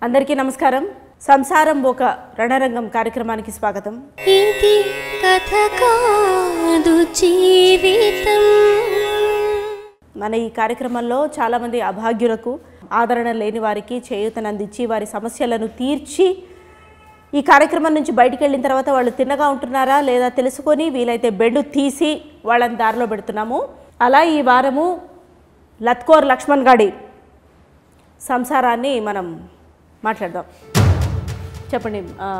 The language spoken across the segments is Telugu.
అందరికీ నమస్కారం. సంసారం ఒక రణరంగం కార్యక్రమానికి స్వాగతం. ఇది కథ కాదు జీవితం. మన ఈ కార్యక్రమంలో చాలామంది అభాగ్యులకు, ఆదరణ లేని వారికి చేయూతనందించి వారి సమస్యలను తీర్చి ఈ కార్యక్రమం నుంచి బయటికి వెళ్ళిన తర్వాత వాళ్ళు తిన్నగా ఉంటున్నారా లేదా తెలుసుకొని వీలైతే బెడ్ తీసి వాళ్ళని దారిలో పెడుతున్నాము. అలా ఈ వారము లత్కోర్ లక్ష్మణ్ గాడి సంసారాన్ని మనం మాట్లాడదాం. చెప్పండి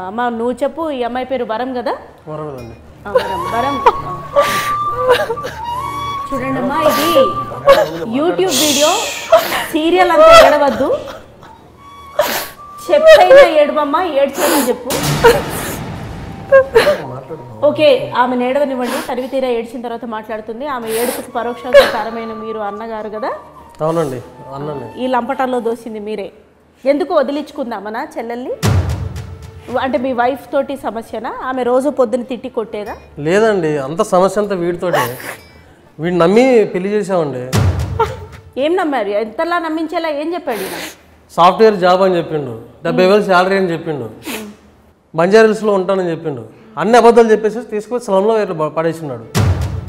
అమ్మ, నువ్వు చెప్పు. ఈ అమ్మాయి పేరు వరం కదా? వరం. చూడండి అమ్మా, ఇది యూట్యూబ్ వీడియో, సీరియల్ అంతా ఏడవద్దు. చెప్పైనా ఏడవమ్మా, ఏడ్చైనా చెప్పు. ఓకే, ఆమె ఏడవనివ్వండి. తరివి తీరా ఏడ్చిన తర్వాత మాట్లాడుతుంది. ఆమె ఏడుపుకు పరోక్షంగా కారమైన మీరు అన్నగారు కదా? అవునండి. ఈ లంపటాల్లో దోసింది మీరే. ఎందుకు వదిలించుకుందామనా చెల్లెల్ని? అంటే మీ వైఫ్ తోటి సమస్యనా? ఆమె రోజు పొద్దున తిట్టి కొట్టేదా? లేదండి, అంత సమస్య అంతా వీడితోటే. వీడిని నమ్మి పెళ్లి చేసామండి. ఏం నమ్మారు? ఎంతలా నమ్మించేలా ఏం చెప్పాడు? సాఫ్ట్వేర్ జాబ్ అని చెప్పిండు, 70,000 శాలరీ అని చెప్పిండు, బంజారాహిల్స్లో ఉంటానని చెప్పిండు. అన్ని అబద్ధాలు చెప్పేసి తీసుకొని స్లంలో పడేసినాడు.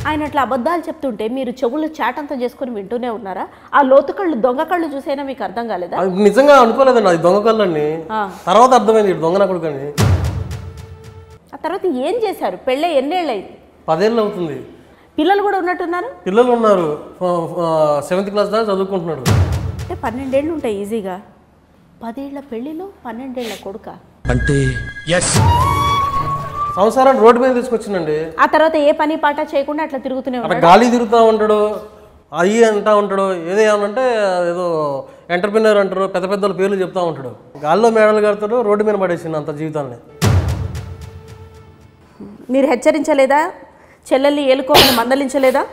ఆయన అట్లా అబద్ధాలు చెప్తుంటే మీరు చెవులు చాటంతా చేసుకొని వింటూనే ఉన్నారా? ఆ లోతు కళ్ళు, దొంగ కళ్ళు చూసైనా మీకు అర్థం కాలేదా? నిజంగా అనుకోలేదండి అది దొంగ కళ్ళు అని. తర్వాత అర్థమైంది దొంగ నా కొడుకు అని. ఆ తర్వాత ఏం చేశారు? పెళ్ళే ఎన్నేళ్ళు అయింది? 10 ఏళ్ళు అవుతుంది. పిల్లలు కూడా ఉన్నట్టున్నారు? పిల్లలు ఉన్నారు. 7th క్లాస్ దాకా చదువుకుంటున్నాడు. అంటే 12 ఏళ్ళు ఉంటాయి ఈజీగా. 10 ఏళ్ల పెళ్ళిలో 12 ఏళ్ల కొడుక అంటే సంవత్సరాన్ని రోడ్డు మీద తీసుకొచ్చిందండి. ఆ తర్వాత ఏ పని పాట చేయకుండా అట్లా తిరుగుతూనే ఉంటాడు. గాలి తిరుగుతూ ఉంటాడు, అయ్యి అంటా ఉంటాడు. ఏదో ఏమనంటే ఏదో ఎంటర్ప్రినర్ అంటారు, పెద్ద పెద్ద పేర్లు చెప్తా ఉంటాడు. గాల్లో మేడలు కడతాడు, రోడ్డు మీద పడేసింది అంత జీవితాన్ని. మీరు హెచ్చరించలేదా? చెల్లెల్ని ఏలుకోమని మందలించలేదా?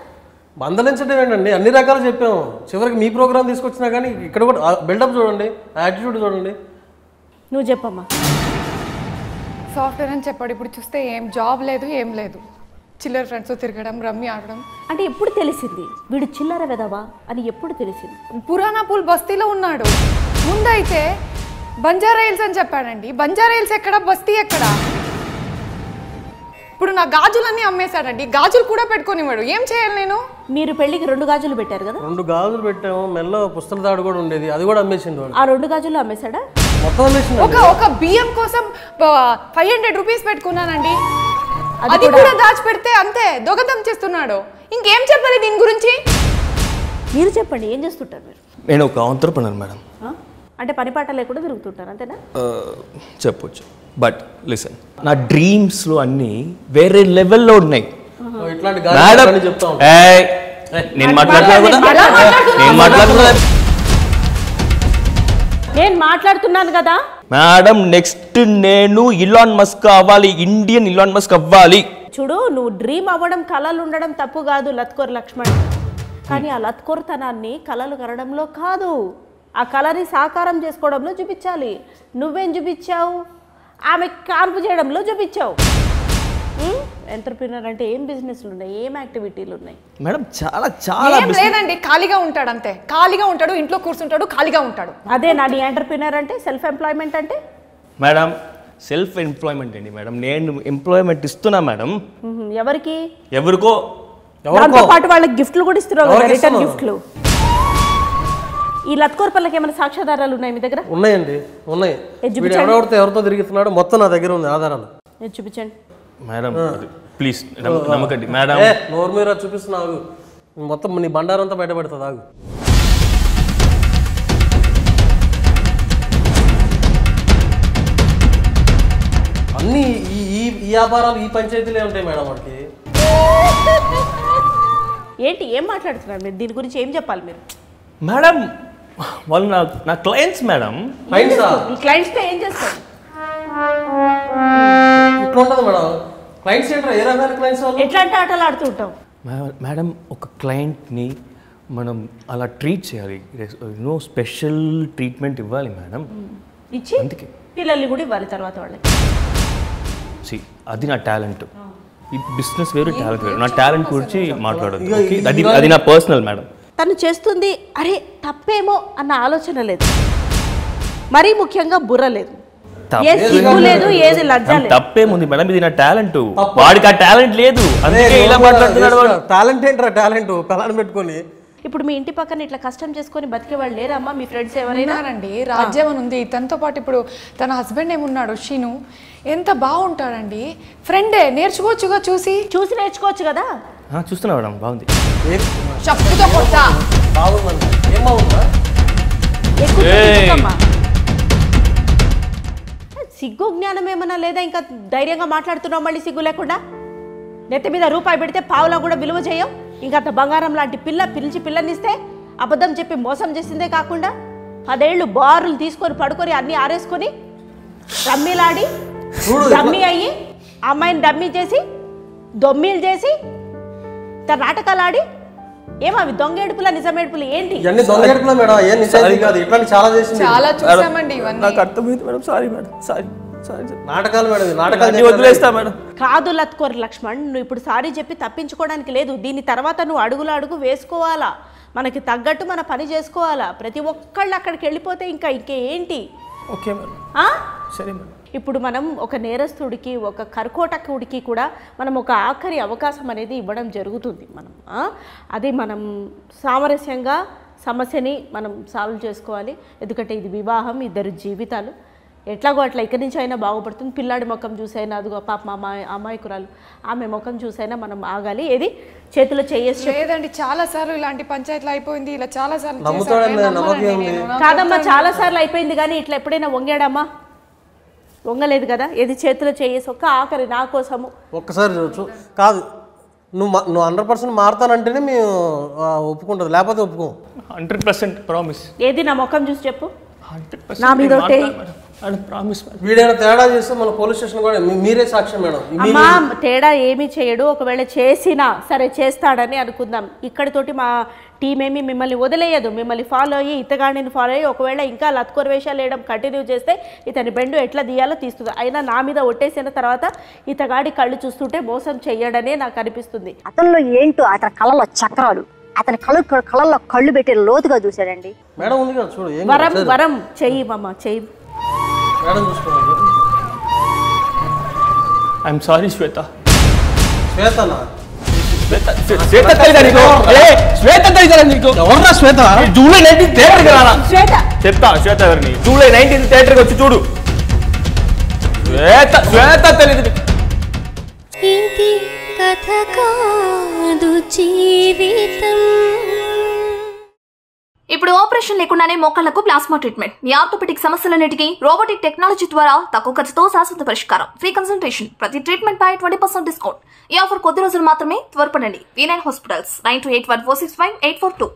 మందలించడం ఏంటండి, అన్ని రకాలు చెప్పాము. చివరికి మీ ప్రోగ్రామ్ తీసుకొచ్చినా కానీ ఇక్కడ కూడా బిల్డప్ చూడండి, యాటిట్యూడ్ చూడండి. నువ్వు చెప్పమ్మా. సాఫ్ట్వేర్ అని చెప్పాడు. ఇప్పుడు చూస్తే ఏం జాబ్ లేదు, ఏం లేదు. చిల్లర ఫ్రెండ్స్ తిరగడం, రమ్మి ఆడడం. అంటే ఎప్పుడు తెలిసింది వీడు చిల్లర వెదవా అని? ఎప్పుడు తెలిసింది? పురాణాపూల్ బస్తీలో ఉన్నాడు. ముందైతే బంజారాహిల్స్ అని చెప్పాడండి. బంజారాహిల్స్ ఎక్కడ, బస్తీ ఎక్కడ? ఇప్పుడు నా గాజులన్నీ అమ్మేశాడండి. గాజులు కూడా పెట్టుకోనివాడు. ఏం చేయాలి నేను? మీరు పెళ్లికి 2 గాజులు పెట్టారు కదా? 2 గాజులు పెట్టాము. మెల్ల పుస్తల తాడు కూడా ఉండేది, అది కూడా అమ్మేసిండు. ఆ 2 గాజులు అమ్మేశాడా? మొత్తం అమ్మేసిండు. ఒక బియ్యం కోసం 500 రూపీస్ పెట్టుకున్నానండి. అది కూడా దాచిపెడితే అంతే దొంగతనం చేస్తున్నాడు. ఇంకేం చెప్పాలి దీని గురించి? మీరు చెప్పండి, ఏం చేస్తుంటారు మీరు? నేను ఒక ఆంట్రప్రెనర్ మేడం. అంటే పని పాట లేకుండా తిరుగుతుంటారు అంతేనా? చెప్పొచ్చు. బట్ లిసన్, నా డ్రీమ్స్లో అన్నీ వేరే లెవెల్లో ఉన్నాయి మేడం. నేను మాట్లాడుతున్నాను కదా మేడం. నెక్స్ట్ నేను ఇలాన్ మస్క్ అవ్వాలి, ఇండియన్ ఇలాన్ మస్క్ అవ్వాలి. చూడు, నువ్వు డ్రీమ్ అవ్వడం, కళలు ఉండడం తప్పు కాదు లత్కోర్ లక్ష్మణ్. కానీ ఆ లత్కోర్తనాన్ని కళలు కనడంలో కాదు, ఆ కళని సాకారం చేసుకోవడంలో చూపించాలి. నువ్వేం చూపించావు? ఆమె కాన్పు చేయడంలో చూపించావు. ఎంటర్ప్రినర్ అంటే ఏం బిజినెస్లు ఉన్నాయి, ఏం యాక్టివిటీలు ఉన్నాయి మేడం? చాలా చాలా లేదండి, ఖాళీగా ఉంటాడు అంతే. ఖాళీగా ఉంటాడు, ఇంట్లో కూర్చుంటాడు, ఖాళీగా ఉంటాడు. అదే నా ఎంటర్ప్రినర్ అంటే. సెల్ఫ్ ఎంప్లాయ్మెంట్ అంటే? మేడం సెల్ఫ్ ఎంప్లాయ్మెంట్ అండి మేడం. నేను ఎంప్లాయ్మెంట్ ఇస్తున్నా మేడం. ఎవరికి? ఎవరికో. దాంతో పాటు వాళ్ళకి గిఫ్ట్లు కూడా ఇస్తున్నారు, రిటర్న్ గిఫ్ట్లు. ఈ లత్కోర్ పల్లకి ఏమైనా సాక్ష్యాధారాలు ఉన్నాయి మీ దగ్గర? ఉన్నాయండి, ఉన్నాయి. ఎవరితో తిరుగుతున్నాడు మొత్తం నా దగ్గర ఉంది ఆధారాలు. చూపించండి మేడం, ప్లీజ్ నమ్మకండి మేడం. నోరు మీద చూపిస్తున్నావు, మొత్తం నీ బండారంతా బయటపడుతుంది. ఆగు. అన్ని ఈ వ్యాపారాలు ఈ పంచాయతీలే ఉంటాయి మేడం వాడికి. ఏంటి, ఏం మాట్లాడుతున్నారు మీరు? దీని గురించి ఏం చెప్పాలి మీరు? మేడం వాళ్ళు నా క్లయింట్స్ మేడం. క్లయింట్స్తో ఏం చేస్తారు? ఇట్లా ఉంటుంది మేడం. క్లయింట్స్ ఏంటో ఏ రకమైన క్లయింట్స్? ఎట్లాంటి ఆటలు ఆడుతూ ఉంటాం మేడం. ఒక క్లయింట్ని మనం అలా ట్రీట్ చేయాలి, స్పెషల్ ట్రీట్మెంట్ ఇవ్వాలి మేడం. ఇచ్చి అందుకే పిల్లల్ని కూడా ఇవ్వాలి తర్వాత వాళ్ళకి. అది నా టాలెంట్. ఈ బిజినెస్ వేరు, టాలెంట్ వేరు. నా టాలెంట్ గురించి మాట్లాడదు, అది నా పర్సనల్ మేడం. తను చేస్తుంది అరే తప్పేమో అన్న ఆలోచన లేదు. మరీ ముఖ్యంగా బుర్ర లేదు, ఏ సిగ్గు లేదు, ఏది లజ్జ లేదు. తప్పేముంది మేడం, ఇది నా టాలెంట్, వాడికి ఆ టాలెంట్ లేదు, అందుకే ఇలా మాట్లాడుతున్నాడు వాడు. టాలెంట్ ఏంట్రా టాలెంట్ పిల్లని పెట్టుకొని. ఇప్పుడు మీ ఇంటి పక్కన ఇట్లా కష్టం చేసుకొని బతికే వాళ్ళు లేరమ్మా మీ ఫ్రెండ్స్ ఎవరైనా? ఉన్నారండి, రాజ్యం అని ఉంది. తనతో పాటు ఇప్పుడు తన హస్బెండ్ ఏమున్నాడు షీను, ఎంత బాగుంటాడండి. ఫ్రెండే, నేర్చుకోవచ్చుగా, చూసి నేర్చుకోవచ్చు కదా. చూస్తున్నా మేడం, బాగుంది. చెప్పుతో కొట్టా బాగుందండి, ఏం బాగుందా? సిగ్గు జ్ఞానం ఏమన్నా లేదా? ఇంకా ధైర్యంగా మాట్లాడుతున్నావు మళ్ళీ సిగ్గు లేకుండా. నెత్తి మీద రూపాయి పెడితే పావులా కూడా విలువ చేయం. ఇంకా అంత బంగారం లాంటి పిల్లనిస్తే అబద్ధం చెప్పి మోసం చేసిందే కాకుండా 10 ఏళ్ళు బారులు తీసుకొని పడుకొని అన్ని ఆరేసుకొని రమ్మీలాడి డమ్మీ అయ్యి అమ్మాయిని డమ్మీ చేసి దొమ్మీలు చేసి తన నాటకాలు ఆడి ఏమవి దొంగేడుపుల నిజమేడుపులు ఏంటి? చాలా చూసామండి ఇవన్నీ. నాకు అర్థమైంది మేడం, సారీ మేడం, సారీ. నాటకాలు మేడం, నాటకాలు వదిలేస్తా మేడం. కాదు లత్కోర్ లక్ష్మణ్, నువ్వు ఇప్పుడు సారీ చెప్పి తప్పించుకోవడానికి లేదు. దీని తర్వాత నువ్వు అడుగు వేసుకోవాలా, మనకి తగ్గట్టు మన పని చేసుకోవాలా. ప్రతి ఒక్కళ్ళు అక్కడికి వెళ్ళిపోతే ఇంకేంటి? ఓకే మేడం, సరే మేడం. ఇప్పుడు మనం ఒక నేరస్తుడికి, ఒక కర్కోటకుడికి కూడా మనం ఒక ఆఖరి అవకాశం అనేది ఇవ్వడం జరుగుతుంది. అది మనం సామరస్యంగా సమస్యని మనం సాల్వ్ చేసుకోవాలి. ఎందుకంటే ఇది వివాహం, 2 జీవితాలు. ఎట్లాగో అట్లా ఇక్కడి నుంచి అయినా బాగుపడుతుంది. పిల్లాడి ముఖం చూసైనా, అదిగో పాప అమ్మాయికురాలు ఆమె ముఖం చూసైనా మనం ఆగాలి. ఏది చేతిలో చేయేసి లేదండి, చాలా సార్లు ఇలాంటి పంచాయతీలు అయిపోయింది. ఇలా చాలా సార్లు కాదమ్మా, చాలా సార్లు అయిపోయింది. కానీ ఇట్లా ఎప్పుడైనా వంగాడమ్మా? వంగలేదు కదా. ఏది చేతిలో చేయేసి ఒక్క ఆఖరి నా కోసము ఒక్కసారి చూడచ్చు. కాదు, నువ్వు 100% మారుతానంటేనే మేము ఒప్పుకుంటుంది, లేకపోతే ఒప్పుకోం. 100% ప్రామిస్. ఏది నా ముఖం చూసి చెప్పు, నా మీద వీడైనా తేడా చేస్తే మన పోలీస్ స్టేషన్ కూడా మీరే సాక్ష్యం మేడం. అమ్మా, తేడా ఏమీ చేయడు. ఒకవేళ చేసినా సరే చేస్తాడని అనుకుందాం. ఇక్కడితోటి మా టీం ఏమి మిమ్మల్ని వదిలేయదు. మిమ్మల్ని ఫాలో అయ్యి, ఇతగాడిని ఫాలో అయ్యి ఒకవేళ ఇంకా లత్కోర్ వేషాలు వేయడం కంటిన్యూ చేస్తే ఇతని బెండు ఎట్లా తీయాలో తీస్తుంది. అయినా నా మీద ఒట్టేసిన తర్వాత ఇతగాడి కళ్ళు చూస్తుంటే మోసం చెయ్యడనే నాకు అనిపిస్తుంది. అతనిలో ఏంటో అతని కళ్ళలో చక్రాలు, అతని కళ్ళల్లో కళ్ళు పెట్టి లోతుగా చూశాడండి. మేడం ఉంది కదా చూడు, వరం చెయ్యి మామ, చెయ్యి మేడం చూసుకోండి. I'm sorry Swetha. శ్వేతనా? జూలై 19 థియేటర్కి రానా? చెప్తా శ్వేత ఎవరిని. జూలై 19 థియేటర్కి వచ్చి చూడు. శ్వేత తెలియదు. ఇది కథ కాదు జీవితం. ఇప్పుడు ఆపరేషన్ లేకుండానే మోకాళ్లకు ప్లాస్మా ట్రీట్మెంట్. మీ ఆర్థోపెడిక్ సమస్యలన్నిటికీ రోబోటిక్ టెక్నాలజీ ద్వారా తక్కువ ఖర్చుతో శాశ్వత పరిష్కారం. ఫ్రీ కన్సల్టేషన్, ప్రతి ట్రీట్మెంట్ పై 20% డిస్కౌంట్. ఈ ఆఫర్ కొద్ది రోజులు మాత్రమే. త్వరపడండి. V9 hospitals 9281465842.